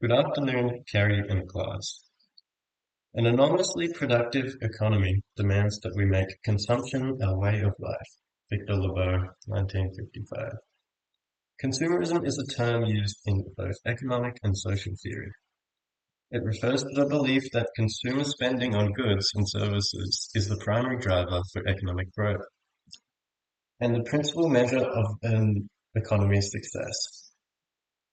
Good afternoon, Carrie and class. An enormously productive economy demands that we make consumption our way of life. Victor Lebeau, 1955. Consumerism is a term used in both economic and social theory. It refers to the belief that consumer spending on goods and services is the primary driver for economic growth and the principal measure of an economy's success.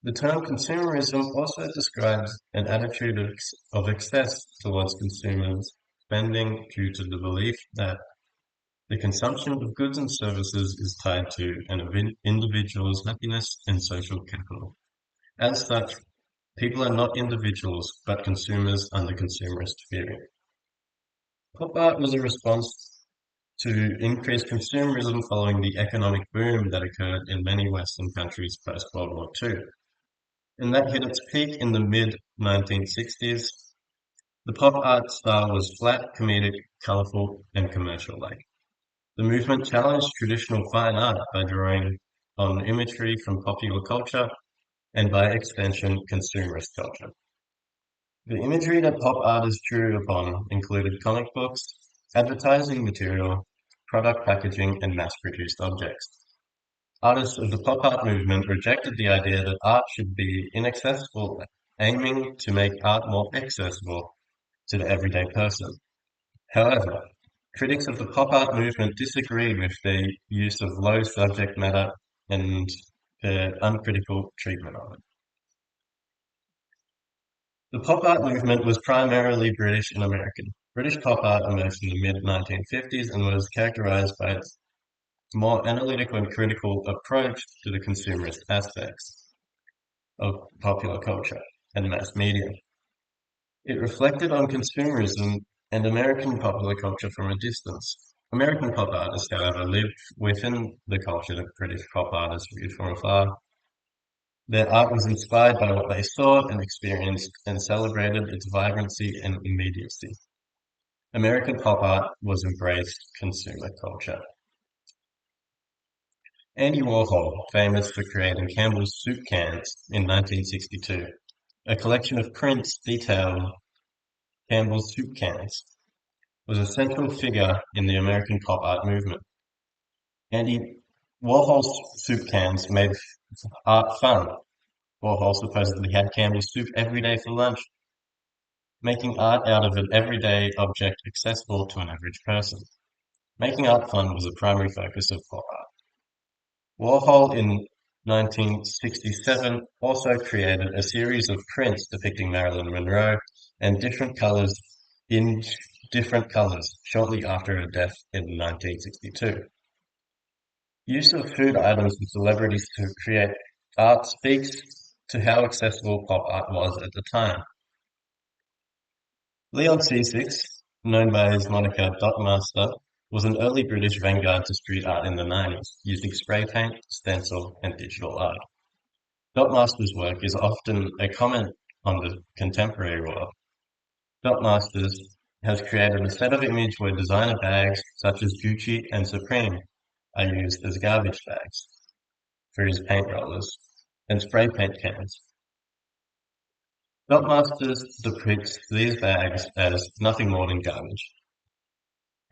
The term consumerism also describes an attitude of excess towards consumers spending due to the belief that the consumption of goods and services is tied to an individual's happiness and social capital. As such, people are not individuals but consumers under consumerist theory. Pop art was a response to increased consumerism following the economic boom that occurred in many Western countries post-World War II. And that hit its peak in the mid-1960s. The pop art style was flat, comedic, colorful, and commercial-like. The movement challenged traditional fine art by drawing on imagery from popular culture and, by extension, consumerist culture. The imagery that pop artists drew upon included comic books, advertising material, product packaging, and mass-produced objects. Artists of the pop art movement rejected the idea that art should be inaccessible, aiming to make art more accessible to the everyday person. However, critics of the pop art movement disagreed with the use of low subject matter and their uncritical treatment of it. The pop art movement was primarily British and American. British pop art emerged in the mid-1950s and was characterized by its more analytical and critical approach to the consumerist aspects of popular culture and mass media. It reflected on consumerism and American popular culture from a distance. American pop artists, however, lived within the culture that British pop artists viewed from afar. Their art was inspired by what they saw and experienced and celebrated its vibrancy and immediacy. American pop art was embraced consumer culture. Andy Warhol, famous for creating Campbell's soup cans in 1962, a collection of prints detailing Campbell's soup cans, was a central figure in the American pop art movement. Andy Warhol's soup cans made art fun. Warhol supposedly had Campbell's soup every day for lunch, making art out of an everyday object accessible to an average person. Making art fun was a primary focus of pop art. Warhol in 1967 also created a series of prints depicting Marilyn Monroe in different colors shortly after her death in 1962. Use of food items and celebrities to create art speaks to how accessible pop art was at the time. Leon C6, known by his moniker Dot Master, was an early British vanguard to street art in the 90s, using spray paint, stencil, and digital art. Dot Master's work is often a comment on the contemporary world. Dot Masters has created a set of image where designer bags such as Gucci and Supreme are used as garbage bags for his paint rollers and spray paint cans. Dot Masters depicts these bags as nothing more than garbage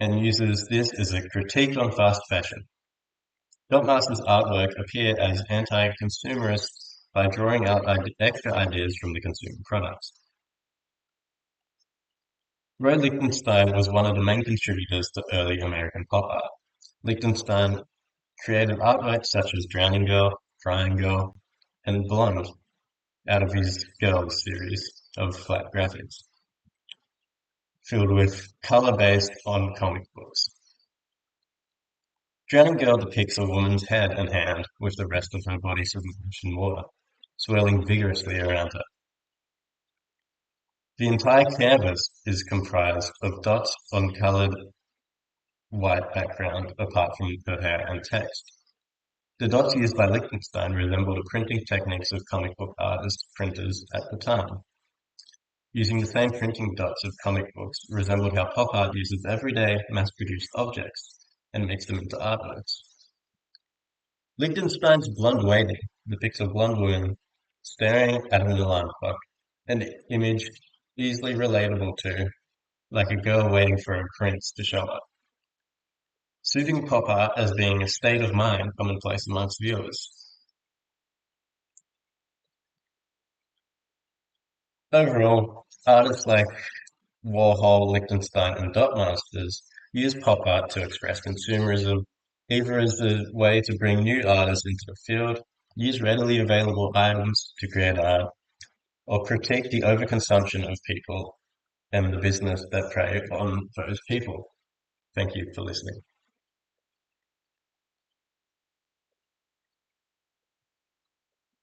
and uses this as a critique on fast fashion. Dot Masters' artwork appear as anti-consumerist by drawing out extra ideas from the consumer products. Roy Lichtenstein was one of the main contributors to early American pop art. Lichtenstein created artwork such as Drowning Girl, Crying Girl, and Blonde out of his Girls series of flat graphics, filled with color based on comic books. Drowning Girl depicts a woman's head and hand with the rest of her body submerged in water, swirling vigorously around her. The entire canvas is comprised of dots on colored white background apart from her hair and text. The dots used by Lichtenstein resemble the printing techniques of comic book artists printers at the time. Using the same printing dots of comic books resembled how pop art uses everyday mass-produced objects and makes them into artworks. Lichtenstein's Blonde Waiting depicts a blonde woman staring at an alarm clock an image easily relatable to, like a girl waiting for a prince to show up. Suiting pop art as being a state of mind commonplace amongst viewers. Overall, artists like Warhol, Lichtenstein, and Dot Masters use pop art to express consumerism, either as a way to bring new artists into the field, use readily available items to create art, or critique the overconsumption of people and the business that prey on those people. Thank you for listening.